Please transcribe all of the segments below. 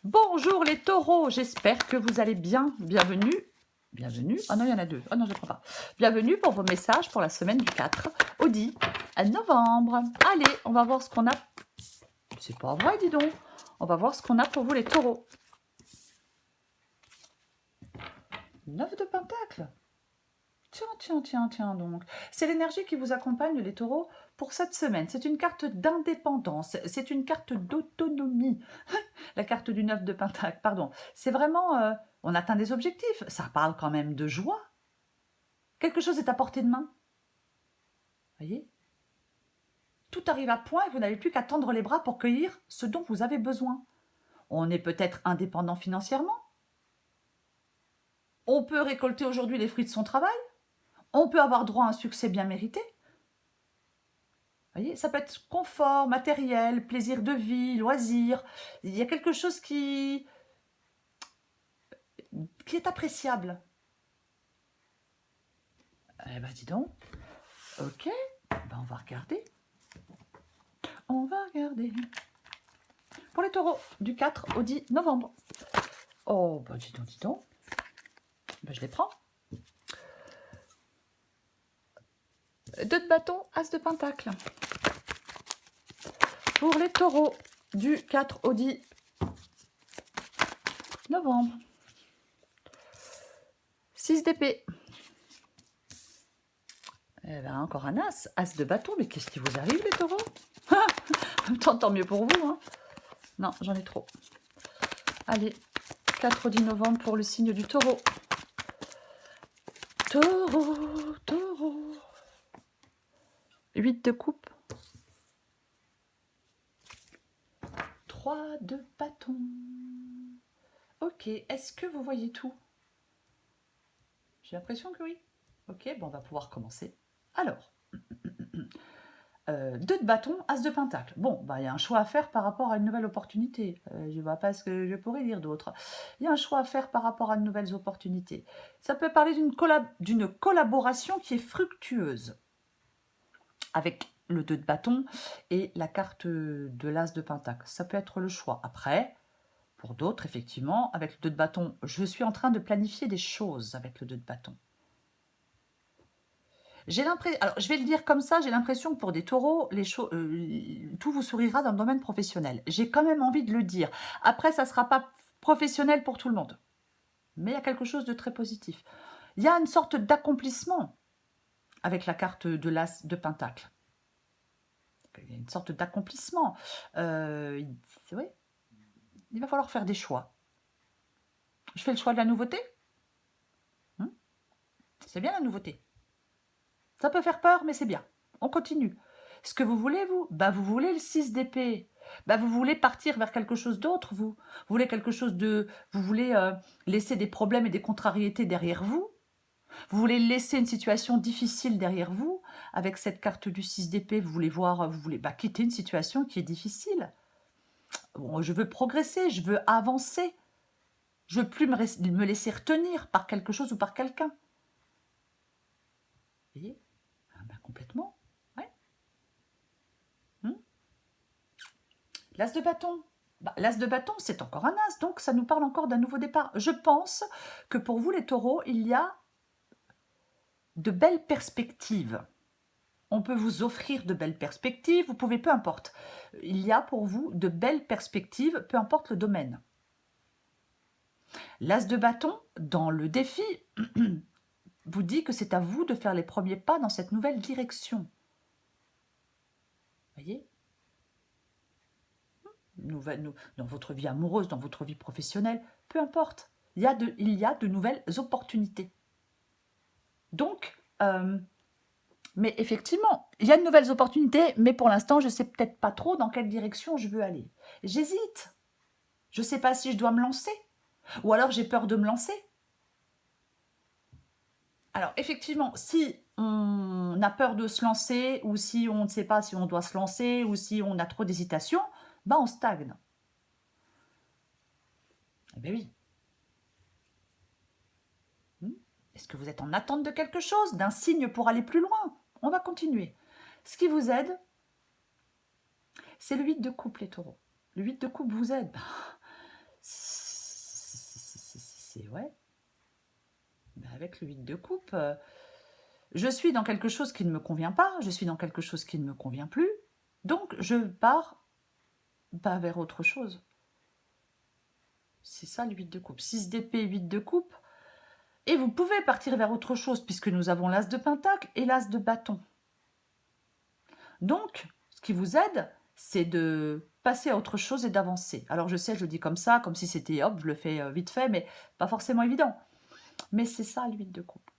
Bonjour les taureaux, j'espère que vous allez bien. Bienvenue. Bienvenue. Oh non, il y en a deux. Oh non, je ne prends pas. Bienvenue pour vos messages pour la semaine du 4 au 10 novembre. Allez, on va voir ce qu'on a. C'est pas vrai, dis donc. On va voir ce qu'on a pour vous les taureaux. 9 de pentacle. Tiens, donc. C'est l'énergie qui vous accompagne, les taureaux, pour cette semaine. C'est une carte d'indépendance, c'est une carte d'autonomie. La carte du 9 de pentacle, pardon. C'est vraiment, on atteint des objectifs. Ça parle quand même de joie. Quelque chose est à portée de main. Voyez ? Tout arrive à point et vous n'avez plus qu'à tendre les bras pour cueillir ce dont vous avez besoin. On est peut-être indépendant financièrement. On peut récolter aujourd'hui les fruits de son travail. On peut avoir droit à un succès bien mérité. Voyez, ça peut être confort, matériel, plaisir de vie, loisir. Il y a quelque chose qui est appréciable. Eh ben dis donc. Ok, ben on va regarder. On va regarder. Pour les taureaux, du 4 au 10 novembre. Oh, ben dis donc. Ben, je les prends. 2 de bâton, as de pentacle. Pour les taureaux, du 4 au 10 novembre. 6 d'épée. Eh ben, encore un as de bâton. Mais qu'est-ce qui vous arrive, les taureaux? En même temps, tant mieux pour vous. Hein. Non, j'en ai trop. Allez, 4 au 10 novembre pour le signe du taureau. Taureau. 8 de coupe. 3 de bâton. Ok, est-ce que vous voyez tout? J'ai l'impression que oui. Ok, bon, on va pouvoir commencer. Alors, 2 de bâton, as de pentacle. Bon, bah, il y a un choix à faire par rapport à une nouvelle opportunité. Je ne vois pas ce que je pourrais dire d'autre. Il y a un choix à faire par rapport à de nouvelles opportunités. Ça peut parler d'une collaboration qui est fructueuse avec le 2 de bâton et la carte de l'as de pentacle. Ça peut être le choix. Après, pour d'autres, effectivement, avec le 2 de bâton, je suis en train de planifier des choses avec le 2 de bâton. J'ai l'impression, alors je vais le dire comme ça, j'ai l'impression que pour des taureaux, tout vous sourira dans le domaine professionnel. J'ai quand même envie de le dire. Après, ça ne sera pas professionnel pour tout le monde. Mais il y a quelque chose de très positif. Il y a une sorte d'accomplissement avec la carte de l'as de pentacle. Il y a une sorte d'accomplissement. Oui, il va falloir faire des choix. Je fais le choix de la nouveauté. C'est bien la nouveauté. Ça peut faire peur, mais c'est bien. On continue. Ce que vous voulez, vous, vous voulez le 6 d'épée. Vous voulez partir vers quelque chose d'autre, vous. Vous voulez quelque chose de... Vous voulez laisser des problèmes et des contrariétés derrière vous. Vous voulez laisser une situation difficile derrière vous. Avec cette carte du 6 d'épée, vous voulez quitter une situation qui est difficile. Bon, je veux progresser, je veux avancer. Je ne veux plus me laisser retenir par quelque chose ou par quelqu'un. Vous voyez? Complètement. Ouais. L'as de bâton. L'as de bâton, c'est encore un as, donc ça nous parle encore d'un nouveau départ. Je pense que pour vous, les taureaux, il y a de belles perspectives. On peut vous offrir de belles perspectives, vous pouvez, peu importe. Il y a pour vous de belles perspectives, peu importe le domaine. L'as de bâton, dans le défi, vous dit que c'est à vous de faire les premiers pas dans cette nouvelle direction. Voyez ? Dans votre vie amoureuse, dans votre vie professionnelle, peu importe. Il y a de nouvelles opportunités. Donc, mais effectivement, il y a de nouvelles opportunités, mais pour l'instant, je ne sais peut-être pas trop dans quelle direction je veux aller. J'hésite. Je ne sais pas si je dois me lancer, ou alors j'ai peur de me lancer. Alors, effectivement, si on a peur de se lancer, ou si on ne sait pas si on doit se lancer, ou si on a trop d'hésitation, on stagne. Eh bien oui. Est-ce que vous êtes en attente de quelque chose, d'un signe pour aller plus loin? On va continuer. Ce qui vous aide, c'est le 8 de coupe, les taureaux. Le 8 de coupe vous aide. avec le 8 de coupe, je suis dans quelque chose qui ne me convient pas, je suis dans quelque chose qui ne me convient plus, donc je pars vers autre chose. C'est ça le 8 de coupe. 6 d'épée, 8 de coupe. Et vous pouvez partir vers autre chose, puisque nous avons l'as de pentacle et l'as de bâton. Donc, ce qui vous aide, c'est de passer à autre chose et d'avancer. Alors je sais, je le dis comme ça, comme si c'était hop, je le fais vite fait, mais pas forcément évident. Mais c'est ça le 8 de coupe.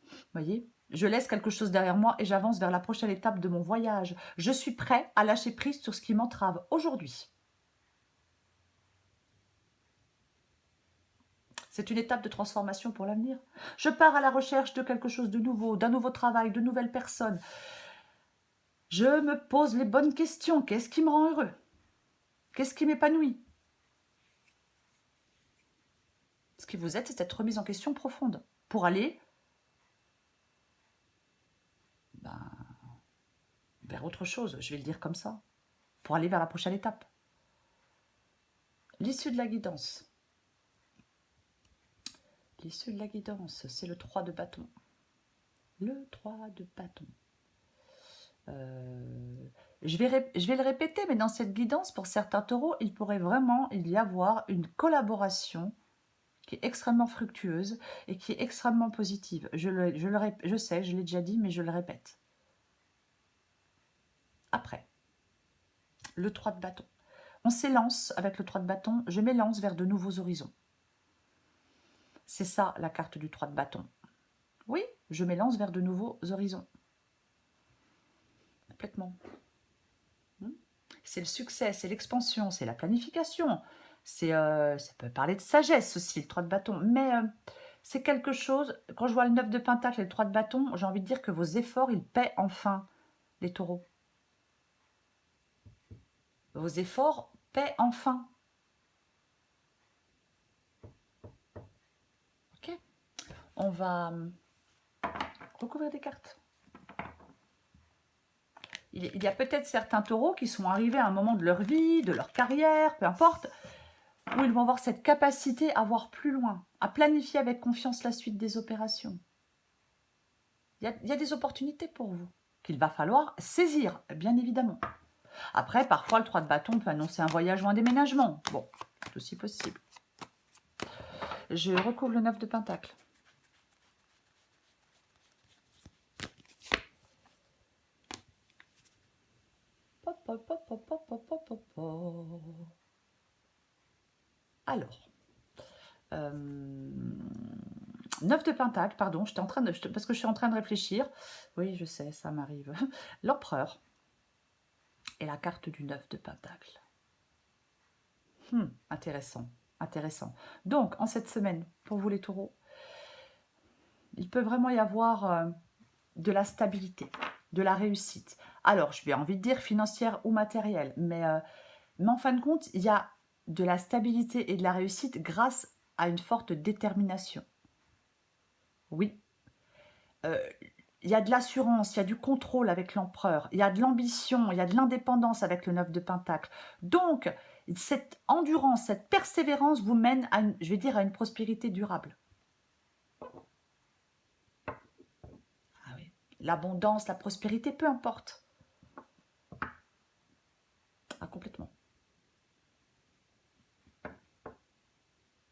Vous voyez, je laisse quelque chose derrière moi et j'avance vers la prochaine étape de mon voyage. Je suis prêt à lâcher prise sur ce qui m'entrave aujourd'hui. C'est une étape de transformation pour l'avenir. Je pars à la recherche de quelque chose de nouveau, d'un nouveau travail, de nouvelles personnes. Je me pose les bonnes questions. Qu'est-ce qui me rend heureux? Qu'est-ce qui m'épanouit? Ce qui vous aide, c'est cette remise en question profonde pour aller vers autre chose, je vais le dire comme ça, pour aller vers la prochaine étape. L'issue de la guidance. L'issue de la guidance, c'est le 3 de bâton. Le 3 de bâton. Je vais le répéter, mais dans cette guidance, pour certains taureaux, il pourrait vraiment y avoir une collaboration qui est extrêmement fructueuse et qui est extrêmement positive. Je sais, je l'ai déjà dit, mais je le répète. Après, le 3 de bâton. On s'élance avec le 3 de bâton, je m'élance vers de nouveaux horizons. C'est ça la carte du 3 de bâton. Oui, je m'élance vers de nouveaux horizons. Complètement. C'est le succès, c'est l'expansion, c'est la planification. Ça peut parler de sagesse aussi, le 3 de bâton. Mais c'est quelque chose, quand je vois le 9 de pentacle et le 3 de bâton, j'ai envie de dire que vos efforts, ils paient enfin, les taureaux. Vos efforts paient enfin. Ok. On va recouvrir des cartes. Il y a peut-être certains taureaux qui sont arrivés à un moment de leur vie, de leur carrière, peu importe, où ils vont avoir cette capacité à voir plus loin, à planifier avec confiance la suite des opérations. Il y a des opportunités pour vous qu'il va falloir saisir, bien évidemment. Après, parfois, le 3 de bâton peut annoncer un voyage ou un déménagement. Bon, c'est aussi possible. Je recouvre le 9 de pentacle. Alors, 9 de pentacle, pardon, parce que je suis en train de réfléchir. Oui, je sais, ça m'arrive. L'empereur et la carte du 9 de pentacle. Intéressant, intéressant. Donc, en cette semaine, pour vous les taureaux, il peut vraiment y avoir de la stabilité, de la réussite. Alors, je vais envie de dire financière ou matérielle, mais en fin de compte, il y a de la stabilité et de la réussite grâce à une forte détermination. Oui. Il y a de l'assurance, il y a du contrôle avec l'empereur, il y a de l'ambition, il y a de l'indépendance avec le 9 de pentacle. Donc, cette endurance, cette persévérance vous mène à je vais dire, à une prospérité durable. Ah oui. L'abondance, la prospérité, peu importe. Ah, complètement.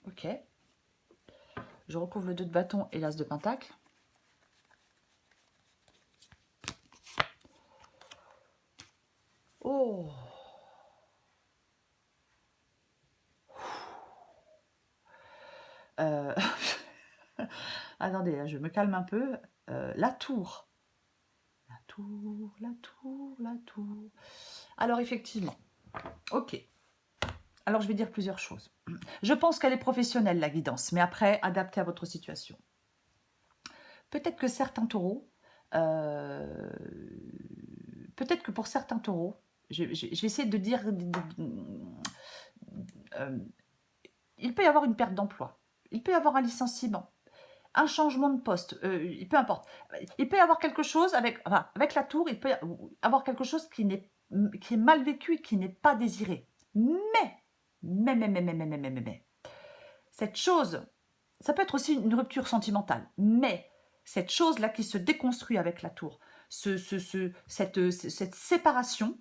Ok. Je recouvre le 2 de bâton et l'as de pentacle. Oh. Attendez, je me calme un peu. La tour. La tour, la tour, la tour. Alors effectivement, ok. Alors je vais dire plusieurs choses. Je pense qu'elle est professionnelle, la guidance, mais après, adaptée à votre situation. Peut-être que certains taureaux, peut-être que pour certains taureaux, je vais essayer de dire, il peut y avoir une perte d'emploi, il peut y avoir un licenciement, un changement de poste, peu importe. Il peut y avoir quelque chose avec la tour, il peut y avoir quelque chose qui est mal vécu et qui n'est pas désiré. Mais, cette chose Ça peut être aussi une rupture sentimentale, mais cette chose-là qui se déconstruit avec la tour, cette séparation,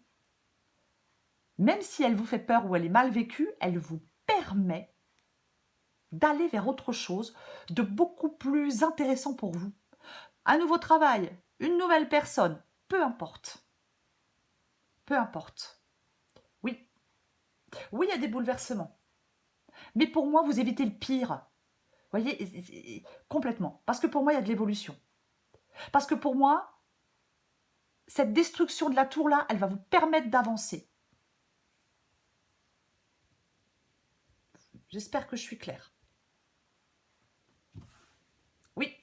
même si elle vous fait peur ou elle est mal vécue, elle vous permet d'aller vers autre chose de beaucoup plus intéressant pour vous. Un nouveau travail, une nouvelle personne, peu importe. Peu importe. Oui, oui, il y a des bouleversements. Mais pour moi, vous évitez le pire. Vous voyez, complètement. Parce que pour moi, il y a de l'évolution. Parce que pour moi, cette destruction de la tour-là, elle va vous permettre d'avancer. J'espère que je suis claire. Oui,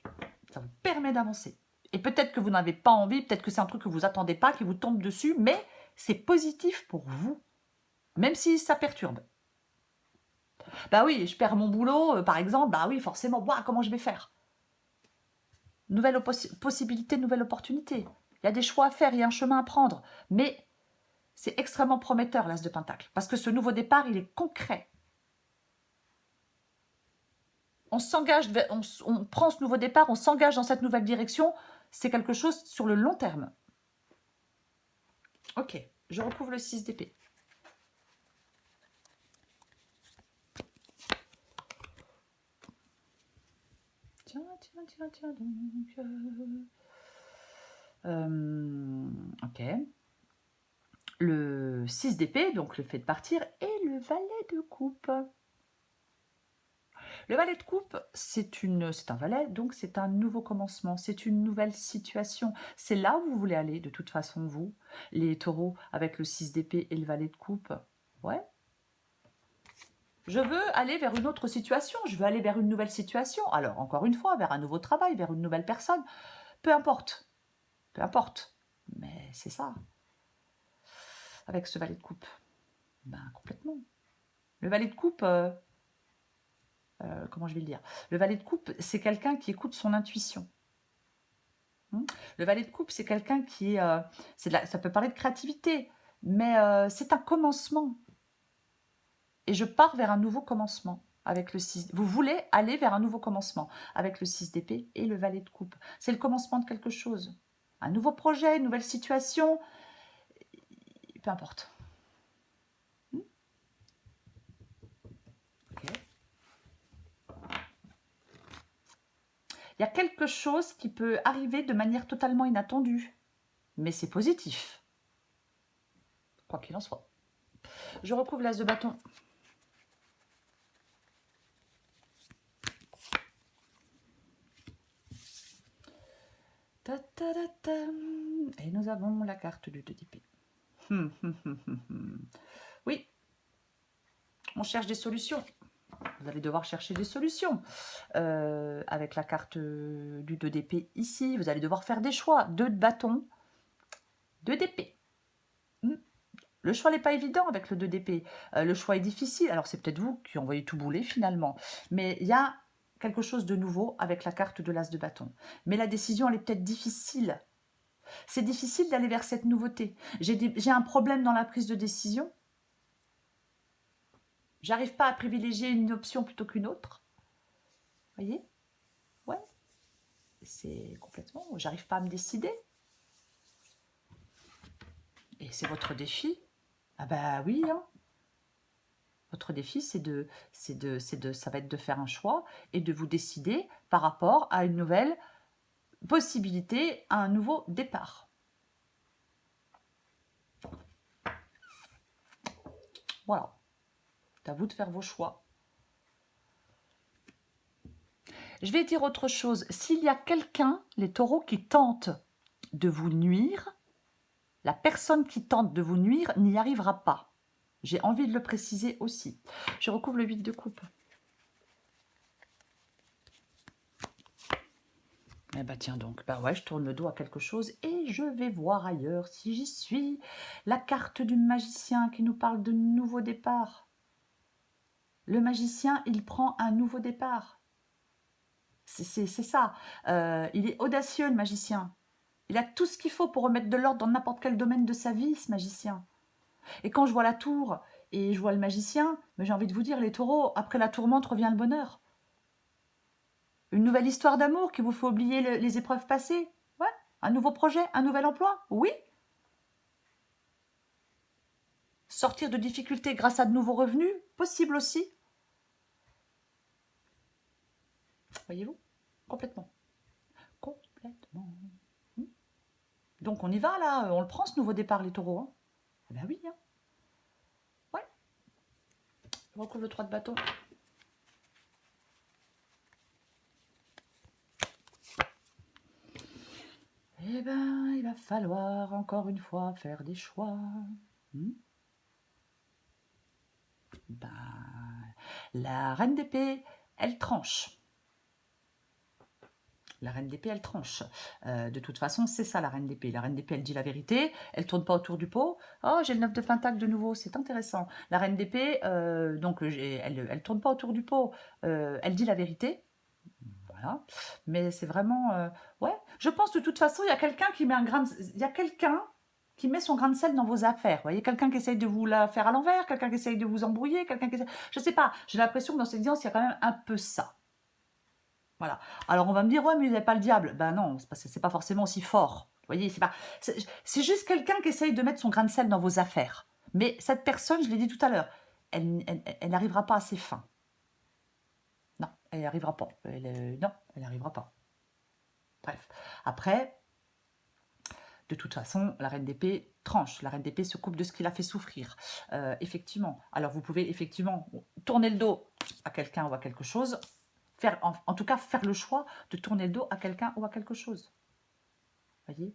ça vous permet d'avancer. Et peut-être que vous n'avez pas envie, peut-être que c'est un truc que vous n'attendez pas, qui vous tombe dessus, mais c'est positif pour vous, même si ça perturbe. Bah oui, je perds mon boulot, par exemple, bah oui, forcément, bah, comment je vais faire? Nouvelle possibilité, nouvelle opportunité. Il y a des choix à faire, il y a un chemin à prendre. Mais c'est extrêmement prometteur, l'As de Pentacle, parce que ce nouveau départ, il est concret. On s'engage, on prend ce nouveau départ, on s'engage dans cette nouvelle direction. C'est quelque chose sur le long terme. Ok, je recouvre le 6 d'épée. Tiens donc. Ok. Le 6 d'épée, donc le fait de partir, et le valet de coupe. Le valet de coupe, c'est un valet, donc c'est un nouveau commencement, c'est une nouvelle situation. C'est là où vous voulez aller, de toute façon, vous, les taureaux, avec le 6 d'épée et le valet de coupe. Ouais. Je veux aller vers une autre situation, je veux aller vers une nouvelle situation. Alors, encore une fois, vers un nouveau travail, vers une nouvelle personne. Peu importe. Peu importe. Mais c'est ça. Avec ce valet de coupe. Ben, complètement. Le valet de coupe... comment je vais le dire? Le valet de coupe, c'est quelqu'un qui écoute son intuition. Le valet de coupe, c'est quelqu'un qui est... ça peut parler de créativité, mais c'est un commencement. Et je pars vers un nouveau commencement avec le 6. Vous voulez aller vers un nouveau commencement avec le 6 d'épée et le valet de coupe. C'est le commencement de quelque chose. Un nouveau projet, une nouvelle situation, peu importe. Okay. Il y a quelque chose qui peut arriver de manière totalement inattendue, mais c'est positif. Quoi qu'il en soit. Je recouvre l'as de bâton. Et nous avons la carte du 2 d'épée. Oui, on cherche des solutions. Vous allez devoir chercher des solutions. Avec la carte du 2 d'épée ici, vous allez devoir faire des choix. 2 de bâton, 2 d'épée. Le choix n'est pas évident avec le 2 d'épée. Le choix est difficile. Alors c'est peut-être vous qui envoyez tout bouler finalement. Mais il y a quelque chose de nouveau avec la carte de l'as de bâton. Mais la décision, elle est peut-être difficile. C'est difficile d'aller vers cette nouveauté. J'ai un problème dans la prise de décision. J'arrive pas à privilégier une option plutôt qu'une autre. Vous voyez? Ouais. C'est complètement... J'arrive pas à me décider. Et c'est votre défi. Ah bah oui, hein. Votre défi, ça va être de faire un choix et de vous décider par rapport à une nouvelle possibilité, à un nouveau départ. Voilà. C'est à vous de faire vos choix. Je vais dire autre chose. S'il y a quelqu'un, les taureaux, qui tente de vous nuire, la personne qui tente de vous nuire n'y arrivera pas. J'ai envie de le préciser aussi. Je recouvre le 8 de coupe. Eh ben tiens donc, bah ouais, je tourne le dos à quelque chose et je vais voir ailleurs si j'y suis. La carte du magicien qui nous parle de nouveau départ. Le magicien, il prend un nouveau départ. C'est ça. Il est audacieux, le magicien. Il a tout ce qu'il faut pour remettre de l'ordre dans n'importe quel domaine de sa vie, ce magicien. Et quand je vois la tour et je vois le magicien, j'ai envie de vous dire, les taureaux, après la tourmente revient le bonheur. Une nouvelle histoire d'amour qui vous fait oublier les épreuves passées? Ouais. Un nouveau projet? Un nouvel emploi? Oui. Sortir de difficultés grâce à de nouveaux revenus? Possible aussi. Voyez-vous? Complètement. Complètement. Donc on y va là, on le prend ce nouveau départ les taureaux. Hein. Eh ben oui. Hein. Ouais. Je recouvre le 3 de bâton. Eh ben, il va falloir encore une fois faire des choix. Ben, la reine d'épée, elle tranche. La reine d'épée, elle tranche. De toute façon, c'est ça la reine d'épée. La reine d'épée, elle dit la vérité. Elle tourne pas autour du pot. Oh, j'ai le 9 de pentacle de nouveau. C'est intéressant. La reine d'épée, donc, elle tourne pas autour du pot. Elle dit la vérité. Voilà. Mais c'est vraiment... ouais. Je pense de toute façon, il y a quelqu'un qui met un grain de... Il y a quelqu'un qui met son grain de sel dans vos affaires. Vous voyez, quelqu'un qui essaye de vous la faire à l'envers, quelqu'un qui essaye de vous embrouiller, quelqu'un qui essaye... Je sais pas. J'ai l'impression que dans cette audience, il y a quand même un peu ça. Voilà. Alors on va me dire, ouais, mais vous n'avez pas le diable. Ben non, c'est pas forcément aussi fort. Vous voyez, c'est juste quelqu'un qui essaye de mettre son grain de sel dans vos affaires. Mais cette personne, je l'ai dit tout à l'heure, elle n'arrivera pas à ses fins. Non, elle n'y arrivera pas. Non, elle n'arrivera pas. Bref. Après, de toute façon, la reine d'épée tranche. La reine d'épée se coupe de ce qui l'a fait souffrir. Effectivement. Alors vous pouvez effectivement tourner le dos à quelqu'un ou à quelque chose. En tout cas, faire le choix de tourner le dos à quelqu'un ou à quelque chose. Voyez?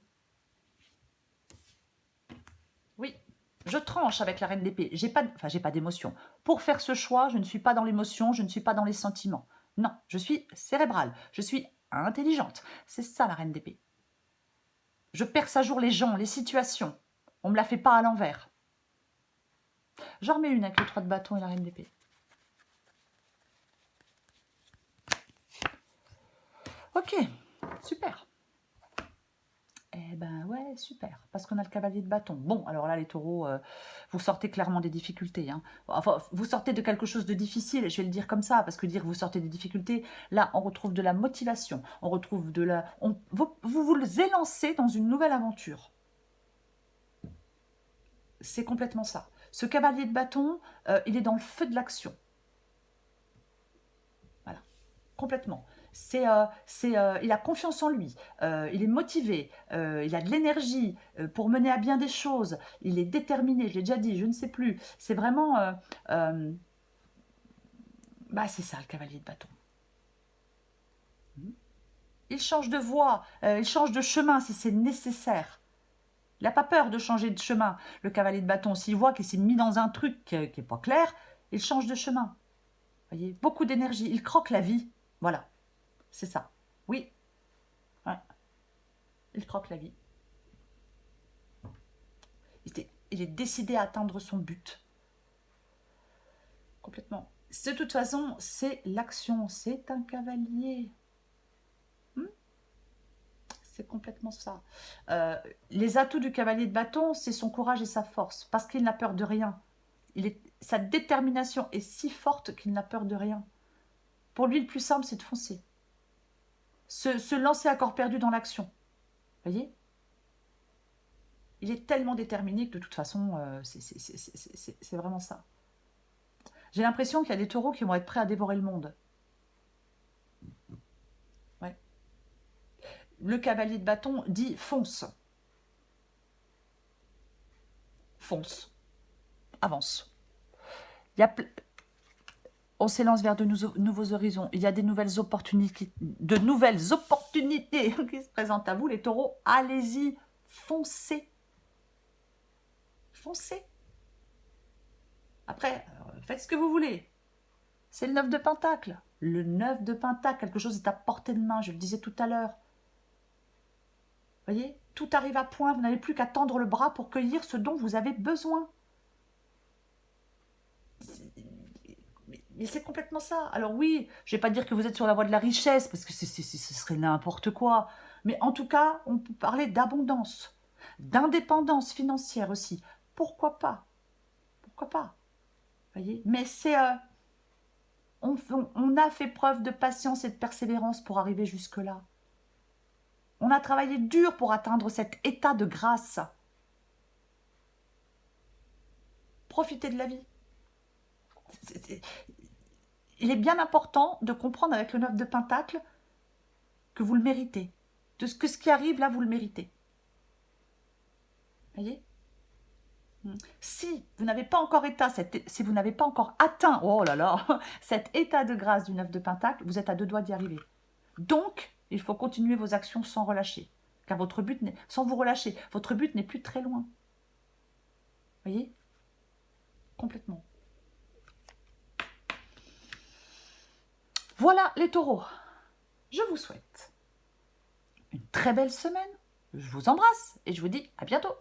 Oui, je tranche avec la reine d'épée. J'ai pas d'émotion. Pour faire ce choix, je ne suis pas dans l'émotion, je ne suis pas dans les sentiments. Non, je suis cérébrale, je suis intelligente. C'est ça la reine d'épée. Je perce à jour les gens, les situations. On me la fait pas à l'envers. J'en remets une avec le 3 de bâton et la reine d'épée. Ok, super. Eh ben ouais, super, parce qu'on a le cavalier de bâton. Bon, alors là, les taureaux, vous sortez clairement des difficultés. Hein. Enfin, vous sortez de quelque chose de difficile, je vais le dire comme ça, parce que dire vous sortez des difficultés, là, on retrouve de la motivation, on retrouve de la... vous élancez dans une nouvelle aventure. C'est complètement ça. Ce cavalier de bâton, il est dans le feu de l'action. Voilà, complètement. Il a confiance en lui, il est motivé, il a de l'énergie pour mener à bien des choses, il est déterminé, je l'ai déjà dit, je ne sais plus. C'est vraiment... c'est ça le cavalier de bâton. Il change de voie, il change de chemin si c'est nécessaire. Il n'a pas peur de changer de chemin. Le cavalier de bâton, s'il voit qu'il s'est mis dans un truc qui n'est pas clair, il change de chemin. Vous voyez, beaucoup d'énergie, il croque la vie. Voilà, c'est ça. Oui, ouais. Il croque la vie. Il est décidé à atteindre son but. Complètement. De toute façon, c'est l'action. C'est un cavalier. C'est complètement ça. Les atouts du cavalier de bâton, c'est son courage et sa force. Parce qu'il n'a peur de rien. Sa détermination est si forte qu'il n'a peur de rien. Pour lui, le plus simple, c'est de foncer. Se lancer à corps perdu dans l'action. Vous voyez? Il est tellement déterminé que de toute façon, c'est vraiment ça. J'ai l'impression qu'il y a des taureaux qui vont être prêts à dévorer le monde. Ouais. Le cavalier de bâton dit fonce. Fonce. Avance. On s'élance vers de nouveaux horizons. Il y a de nouvelles opportunités qui se présentent à vous, les taureaux. Allez-y, foncez. Foncez. Après, faites ce que vous voulez. C'est le 9 de pentacle. Le 9 de pentacle, quelque chose est à portée de main, je le disais tout à l'heure. Vous voyez, tout arrive à point, vous n'avez plus qu'à tendre le bras pour cueillir ce dont vous avez besoin. Mais c'est complètement ça. Alors oui, je ne vais pas dire que vous êtes sur la voie de la richesse, parce que ce serait n'importe quoi. Mais en tout cas, on peut parler d'abondance, d'indépendance financière aussi. Pourquoi pas? Pourquoi pas? Voyez. Mais c'est On a fait preuve de patience et de persévérance pour arriver jusque-là. On a travaillé dur pour atteindre cet état de grâce. Profitez de la vie. Il est bien important de comprendre avec le 9 de Pentacle que vous le méritez. Que ce qui arrive là, vous le méritez. Voyez ? Si vous n'avez pas encore si vous n'avez pas encore atteint, oh là là, cet état de grâce du 9 de Pentacle, vous êtes à 2 doigts d'y arriver. Donc, il faut continuer vos actions sans relâcher. Car votre but n'est, sans vous relâcher, votre but n'est plus très loin. Voyez ? Complètement. Voilà les taureaux. Je vous souhaite une très belle semaine. Je vous embrasse et je vous dis à bientôt.